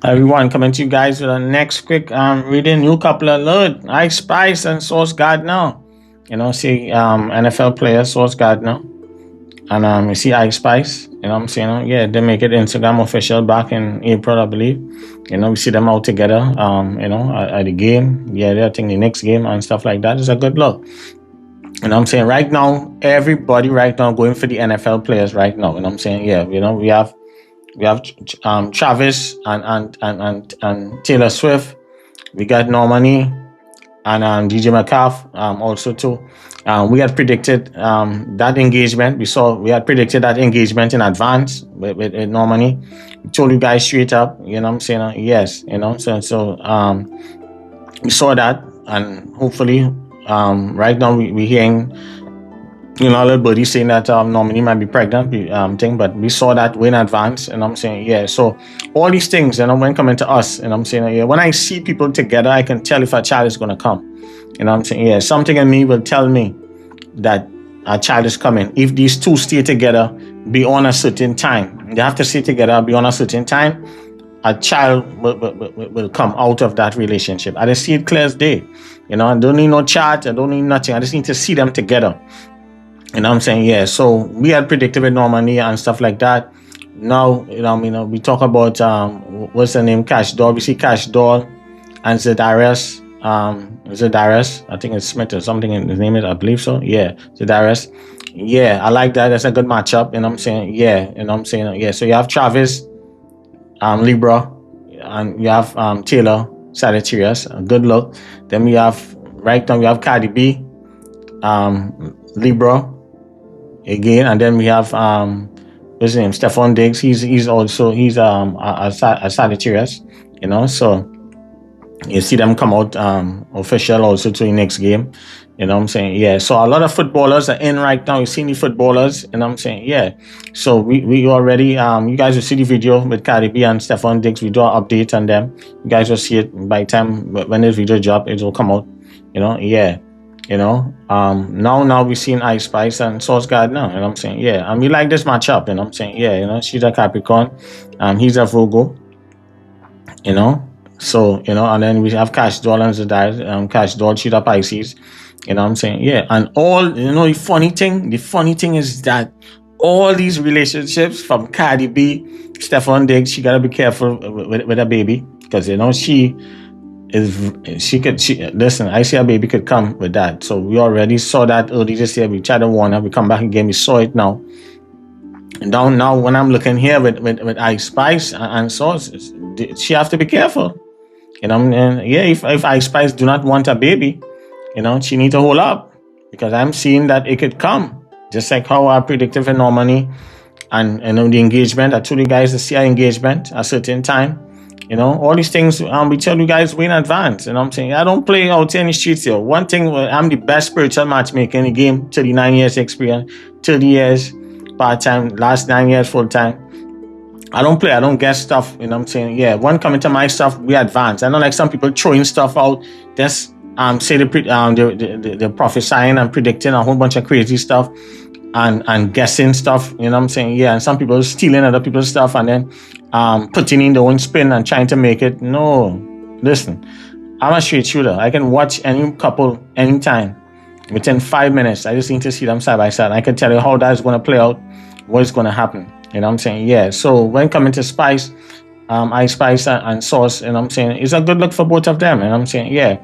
Everyone, coming to you guys with a next quick reading. New couple alert. Icespice and Sauce Gardner. See NFL player Sauce Gardner. And you see Icespice. I'm saying? Yeah, they make it Instagram official back in April, I believe. We see them out together, at the game. Yeah, they're taking the next game and stuff like that. It's a good look. I'm saying? Right now, everybody right now going for the NFL players right now. I'm saying? Yeah, we have Travis and Taylor Swift. We got Normani and DJ McCaff also too. We had predicted that engagement. We had predicted that engagement in advance with Normani. We told you guys straight up. I'm saying? Yes. We saw that, and hopefully, right now we hearing a little birdie saying that Nominee might be pregnant, thing, but we saw that way in advance, and I'm saying, yeah. So all these things, when coming to us, and I'm saying, yeah, when I see people together, I can tell if a child is gonna come. I'm saying, yeah, something in me will tell me that a child is coming. If these two stay together beyond a certain time, they have to stay together beyond a certain time, a child will come out of that relationship. I just see it clear as day. I don't need no chat, I don't need nothing. I just need to see them together. I'm saying, yeah. So we had predicted with Normani and stuff like that. Now, we talk about what's the name? Cash Doll. We see Cash Doll and Zedarius. Zedarius. I think it's Smith or something in his name is, I believe so. Yeah, Zedarius. Yeah, I like that. That's a good matchup. I'm saying, yeah. I'm saying, yeah. So you have Travis, Libra, and you have Taylor, Sagittarius. A good look. Then right now we have Cardi B, Libra again, and then we have what's his name, Stephon Diggs. He's a Sagittarius, so you see them come out official also to the next game. I'm saying, yeah. So a lot of footballers are in right now. You see the footballers, and I'm saying, yeah. So we already you guys will see the video with Cardi B and Stephon Diggs. We do an update on them. You guys will see it by the time when this video drop, it will come out. Yeah. Now we're seeing Icespice and Sauce Gardner, and I'm saying, yeah, and we like this matchup, and I'm saying, yeah, she's a Capricorn, he's a Virgo, so, and then we have Cash Doll and Zedarius, Cash Doll, she's a Pisces, I'm saying, yeah, and all, the funny thing is that all these relationships from Cardi B, Stephon Diggs, she gotta be careful with a baby, because, listen, I see a baby could come with that. So we already saw that early this year. We tried to warn her. We come back again. We saw it now. And now when I'm looking here with Icespice and Sauce, she have to be careful. And yeah, if Icespice do not want a baby, she need to hold up, because I'm seeing that it could come. Just like how I predicted for Normani and the engagement. I told you guys to see our engagement at a certain time. All these things we tell you guys way in advance. I'm saying, I don't play out in the streets here. One thing, I'm the best spiritual matchmaker in the game. 39 years experience, 30 years part-time, last 9 years full-time. I don't play, I don't get stuff. I'm saying, yeah, when coming to my stuff, we advance. I know like some people throwing stuff out, just say they're prophesying and predicting a whole bunch of crazy stuff and guessing stuff, I'm saying, yeah, and some people stealing other people's stuff and then putting in their own spin and trying to make it. No, listen, I'm a straight shooter. I can watch any couple anytime within 5 minutes. I just need to see them side by side. I can tell you how that is going to play out, what is going to happen. I'm saying, yeah. So when coming to Spice, Icespice and Sauce, I'm saying, it's a good look for both of them. And I'm saying, yeah.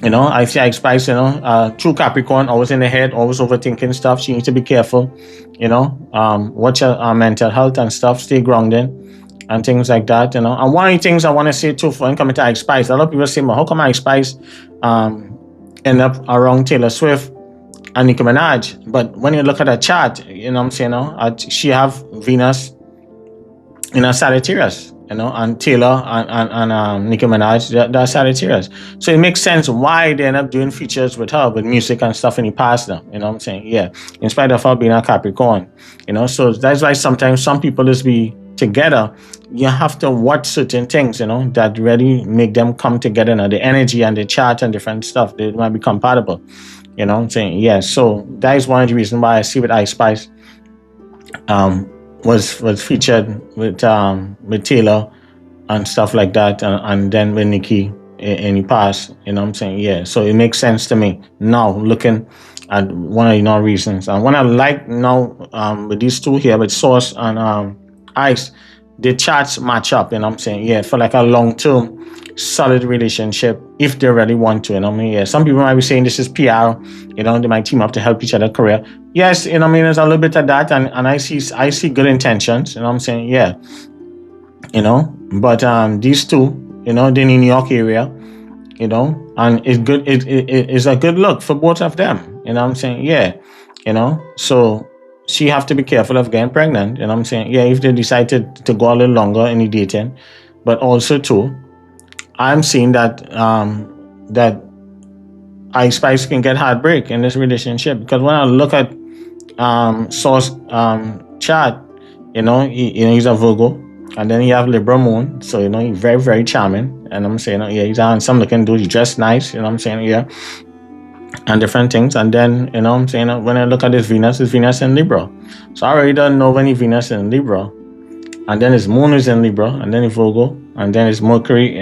I see Icespice, true Capricorn, always in the head, always overthinking stuff. She needs to be careful, watch her mental health and stuff, stay grounded and things like that, And one of the things I want to say too, for when coming to Icespice, a lot of people say, well, how come Icespice end up around Taylor Swift and Nicki Minaj? But when you look at her chart, I'm saying, she have Venus in a Sagittarius. And Taylor and Nicki Minaj, they're Sagittarius. So it makes sense why they end up doing features with her, with music and stuff in the past now. I'm saying? Yeah. In spite of her being a Capricorn. So that's why sometimes some people just be together. You have to watch certain things, that really make them come together. The energy and the chart and different stuff, they might be compatible. I'm saying? Yeah. So that is one of the reasons why I see with Icespice. Was featured with Taylor and stuff like that, and then with Nikki in the past, you know what I'm saying? Yeah, so it makes sense to me now looking at one of the reasons. And what I like now with these two here, with Sauce and Ice, the charts match up, you know what I'm saying? Yeah, for like a long term solid relationship if they really want to, you know what I mean? Yeah, some people might be saying this is PR, you know, they might team up to help each other career. Yes, you know what I mean, there's a little bit of that, and I see good intentions, you know what I'm saying? Yeah, you know, but these two, you know, they're in the New York area, you know, and it's good, it's a good look for both of them, you know what I'm saying? Yeah, you know, so she have to be careful of getting pregnant, you know what I'm saying? Yeah, if they decide to go a little longer in the dating, but also too, I'm seeing that that icespice can get heartbreak in this relationship, because when I look at Sauce chart, you know, he's a Virgo, and then he have Libra moon, so you know he's very very charming, and I'm saying yeah, he's a handsome looking dude, he's dressed nice, you know what I'm saying? Yeah, and different things, and then you know what I'm saying, when I look at his Venus in Libra, so I already don't know when he Venus in Libra, and then his moon is in Libra, and then his Virgo, and then his Mercury,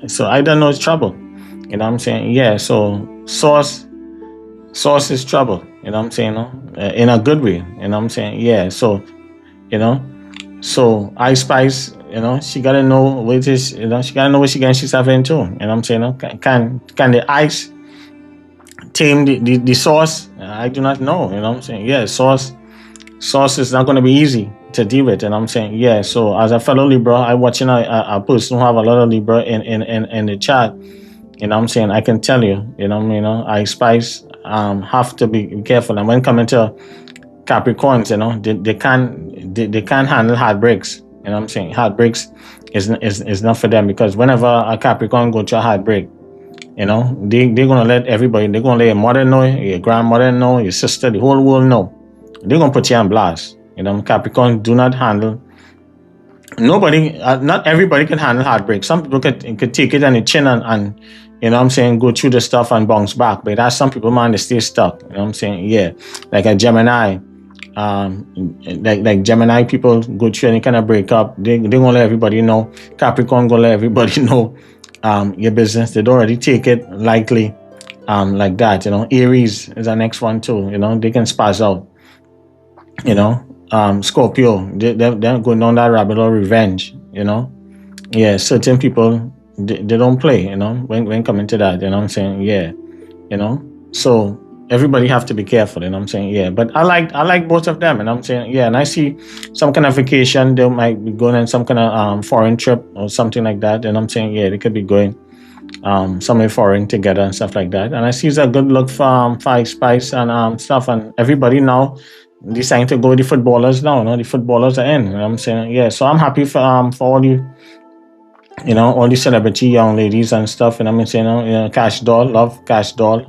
so I don't know it's trouble, you know what I'm saying? Yeah, so Sauce is trouble, you know what I'm saying? In a good way, you know what I'm saying? Yeah, so you know, so Ice Spice, you know, she gotta know what is, you know, she gotta know what she getting herself into, you know what I'm saying? Can the ice tame the sauce? I do not know, you know what I'm saying? Yeah, sauce is not gonna be easy to deal with, and I'm saying, yeah. So as a fellow Libra, I watching a person who have a lot of Libra in the chat, you know what I'm saying? I can tell you, you know what I mean? Ice Spice have to be careful, and when coming to Capricorns, you know, they can't handle heartbreaks. You know what I'm saying? Heartbreaks is not for them, because whenever a Capricorn go through a heartbreak, you know, they're gonna let everybody, they're gonna let your mother know, your grandmother know, your sister, the whole world know. They're gonna put you on blast. You know, Capricorn do not handle, nobody, not everybody can handle heartbreak. Some people could take it on the chin, and you know what I'm saying, go through the stuff and bounce back. But that's some people, man, they stay stuck. You know what I'm saying? Yeah. Like a Gemini, like Gemini people go through any kind of breakup, they gonna let everybody know. Capricorn gonna let everybody know your business. They don't really take it lightly, like that. You know, Aries is the next one too. You know, they can spaz out. You know, Scorpio, they're going down that rabbit hole, revenge. You know, yeah, certain people they don't play. You know, when coming to that, you know what I'm saying? Yeah, you know, so everybody have to be careful, you know what I'm saying? Yeah, but I like both of them, and I'm saying, yeah, and I see some kind of vacation, they might be going on some kind of foreign trip or something like that, and I'm saying, yeah, they could be going somewhere foreign together and stuff like that. And I see it's a good look for Ice Spice and stuff, and everybody now deciding to go with the footballers now, you know, the footballers are in, you know what I'm saying? Yeah, so I'm happy for all you know, all these celebrity young ladies and stuff, and I'm saying, you know, Cash Doll, love Cash Doll,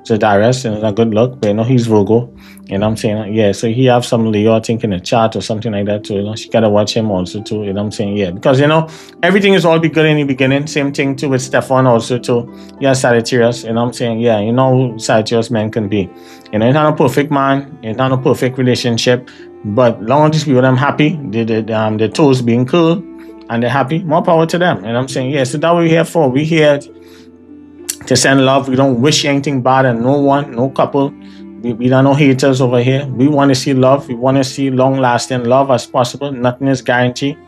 so Darius, and a good look, but you know, he's Virgo, you know what I'm saying? Yeah, so he have some Leo, I think, in the chat or something like that too, you know, she gotta watch him also too, you know what I'm saying? Yeah, because you know, everything is all be good in the beginning, same thing too with Stefan also too, yeah, Sagittarius, you know what I'm saying? Yeah, you know, Sagittarius men can be, you know, it's not a perfect man, it's not a perfect relationship, but long as these people, I'm happy, the toes being curled, and they're happy, more power to them. And I'm saying, yeah, so that's what we're here for. We're here to send love. We don't wish anything bad on no one, no couple. We don't know haters over here. We want to see love. We want to see long-lasting love as possible. Nothing is guaranteed.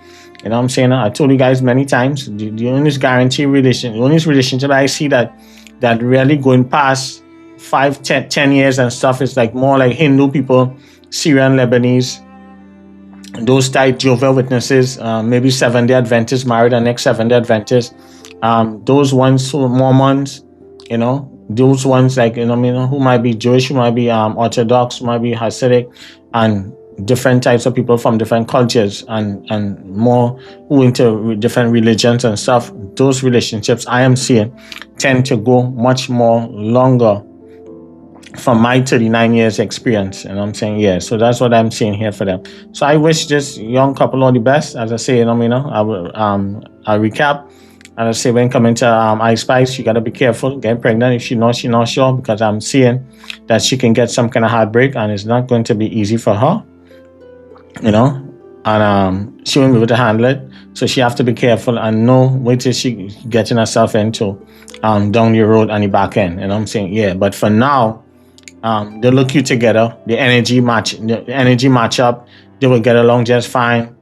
You know what I'm saying? I told you guys many times, the only relationship I see that really going past 5, 10 years and stuff is like more like Hindu people, Syrian, Lebanese, those type Jehovah's Witnesses, maybe Seventh-day Adventists married an ex-Seventh-day Adventist, those ones who are Mormons, you know, those ones like, you know, who might be Jewish, who might be Orthodox, who might be Hasidic, and different types of people from different cultures and more who into different religions and stuff. Those relationships I am seeing tend to go much more longer from my 39 years experience, and I'm saying, yeah, so that's what I'm seeing here for them. So I wish this young couple all the best. As I say, you know, I will I'll recap, and I say, when coming to Ice Spice, you gotta be careful getting pregnant if she's not sure, because I'm seeing that she can get some kind of heartbreak, and it's not going to be easy for her, you know, and she won't be able to handle it. So she have to be careful and know what is she getting herself into down the road and the back end. And I'm saying, yeah. But for now, they look you together. The energy match up. They will get along just fine.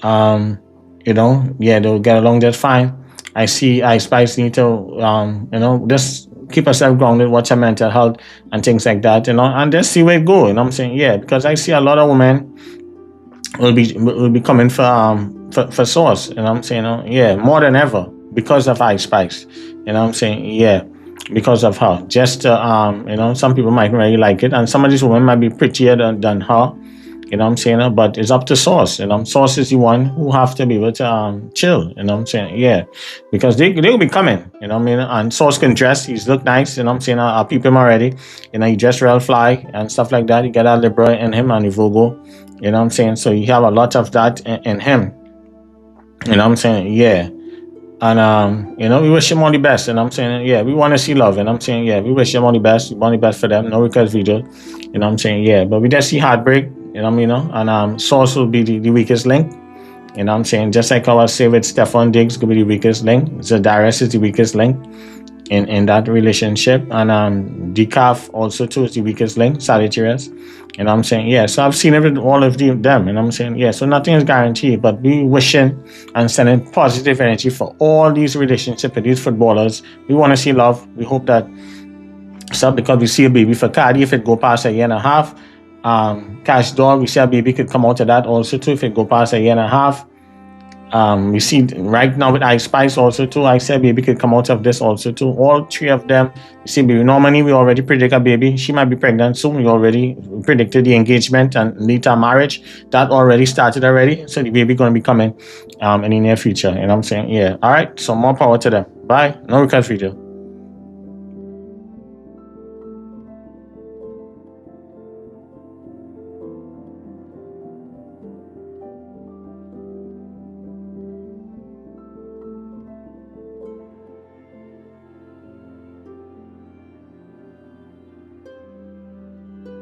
They'll get along just fine. I see icespice need to just keep herself grounded, watch her mental health and things like that, and just see where it go. I'm saying, yeah, because I see a lot of women will be coming for source. I'm saying, yeah, more than ever because of icespice. I'm saying, yeah, because of her. Just some people might really like it, and some of these women might be prettier than her. I'm saying, but it's up to source. Source is the one who have to be able to chill. I'm saying, yeah, because they'll be coming. And source can dress. He's look nice. I'm saying, I peep him already. He dress real fly and stuff like that. He got a Libra in him and the Virgo. I'm saying, so you have a lot of that in him. I'm saying, yeah. And we wish him all the best. I'm saying, yeah, we want to see love. I'm saying, yeah, we wish him all the best. We want the best for them. No request video. I'm saying, yeah, but we just see heartbreak. And source will be the weakest link. I'm saying, just like I was saying with Stefan Diggs could be the weakest link. Zadaris is the weakest link in that relationship. And Decaf also too is the weakest link, Sagittarius. I'm saying, yeah, so I've seen it with all of them. I'm saying, yeah, so nothing is guaranteed, but we wishing and sending positive energy for all these relationships with these footballers. We want to see love. We hope that because we see a baby for Cardi if it go past a year and a half. Cash Dog, we see a baby could come out of that also too if it go past a year and a half. We see right now with icespice also too. I said baby could come out of this also too. All three of them, you see baby. Normally we already predict a baby. She might be pregnant soon. We already predicted the engagement and later marriage. That already started already. So the baby gonna be coming in the near future. I'm saying, yeah. All right. So more power to them. Bye. No request video.